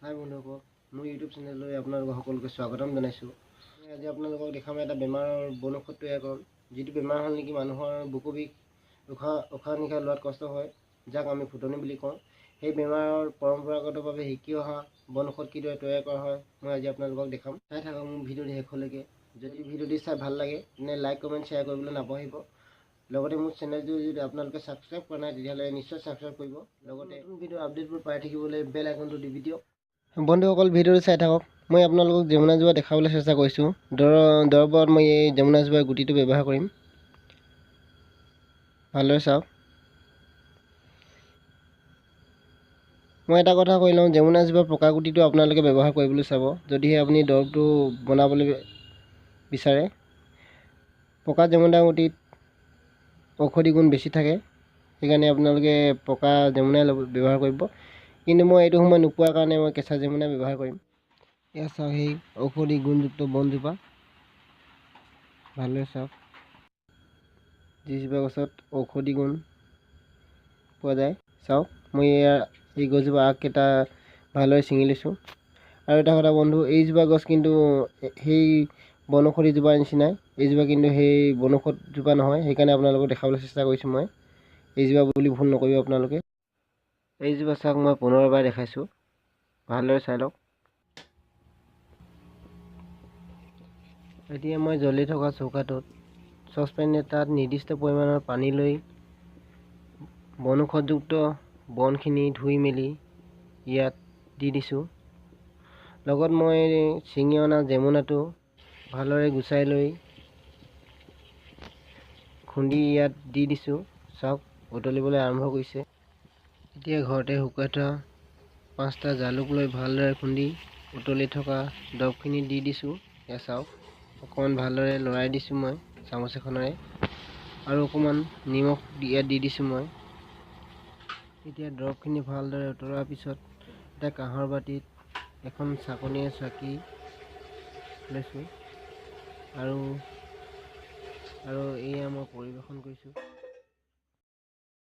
হাই বন্ধুসকল, মোৰ ইউটিউব চেনেললৈ আপোনালোকক সকলোকে স্বাগতম জনাইছোঁ। আজি আপোনালোকক দেখাম এটা বেমাৰৰ বনৌষধ তৈয়াৰ কৰোঁ, যিটো বেমাৰ হ'ল নেকি মানুহৰ বুকু বিষ, উশাহ নিশাহ লোৱাত কষ্ট হয়, যাক আমি ফুটনি বুলি কওঁ। সেই বেমাৰৰ পৰম্পৰাগতভাৱে শিকি অহা বনৌষধ কিদৰে তৈয়াৰ কৰা হয় মই আজি আপোনালোকক দেখাম। চাই থাকক মোৰ ভিডিঅ'টো শেষলৈকে। যদি ভিডিঅ'টি চাই ভাল লাগে তেনে লাইক কমেণ্ট শ্বেয়াৰ কৰিবলৈ নাপাহৰিব। লগতে মোৰ চেনেলটো যদি আপোনালোকে ছাবস্ক্ৰাইব কৰা নাই তেতিয়াহ'লে নিশ্চয় ছাবস্ক্ৰাইব কৰিব। লগতে নতুন ভিডিঅ' আপডেটবোৰ পাই থাকিবলৈ বেল আইকনটো টিপি দিয়ক। বন্ধুসকল, ভিডিঅ'টো চাই থাকক। মই আপোনালোকক যমুনা জোপা দেখাবলৈ চেষ্টা কৰিছোঁ। দৰৱত মই এই যমুনা জোপাৰ গুটিটো ব্যৱহাৰ কৰিম। ভালদৰে চাওক। মই এটা কথা কৈ লওঁ, যমুনা জোপাৰ পকা গুটিটো আপোনালোকে ব্যৱহাৰ কৰিবলৈ চাব, যদিহে আপুনি দৰৱটো বনাবলৈ বিচাৰে। পকা যমুনা গুটিত ঔষধি গুণ বেছি থাকে, সেইকাৰণে আপোনালোকে পকা যমুনাই ব্যৱহাৰ কৰিব। কিন্তু মই এইটো সময় নোপোৱাৰ কাৰণে মই কেঁচা যমুনা ব্যৱহাৰ কৰিম। এয়া চাওক, সেই ঔষধি গুণযুক্ত বনজোপা। ভালদৰে চাওক, যিজোপা গছত ঔষধি গুণ পোৱা যায়। চাওক, মই এই গছজোপা আগকেইটা ভালদৰে ছিঙি লৈছোঁ। আৰু এটা কথা বন্ধু, এইজোপা গছ কিন্তু সেই বনৌষধিজোপাৰ নিচিনাই। এইজোপা কিন্তু সেই বনৌষধজোপা নহয়, সেইকাৰণে আপোনালোকক দেখাবলৈ চেষ্টা কৰিছোঁ মই। এইজোপা বুলি ভুল নকৰিব আপোনালোকে। এইজোপা চাওক, মই 15 বাৰ দেখাইছোঁ, ভালদৰে চাই লওক। এতিয়া মই জ্বলি থকা চৌকাটোত চচপেন এটাত নিৰ্দিষ্ট পৰিমাণৰ পানী লৈ বনৌষধযুক্ত বনখিনি ধুই মেলি ইয়াত দি দিছোঁ। লগত মই ছিঙি অনা যমুনাটো ভালদৰে গুচাই লৈ খুন্দি ইয়াত দি দিছোঁ। চাওক, উতলিবলৈ আৰম্ভ কৰিছে। এতিয়া ঘৰতে শুকুৱাই থোৱা 5টা জালুক লৈ ভালদৰে খুন্দি উতলি থকা দৰৱখিনি দি দিছোঁ। এয়া চাওক, অকণমান ভালদৰে লৰাই দিছোঁ মই চামুচ এখনেৰে, আৰু অকণমান নিমখ ইয়াত দি দিছোঁ মই। এতিয়া দৰৱখিনি ভালদৰে উতলোৱাৰ পিছত এটা কাঁহৰ বাতিত এখন চাকনিৰে চাকি লৈছোঁ, আৰু এয়া মই পৰিৱেশন কৰিছোঁ।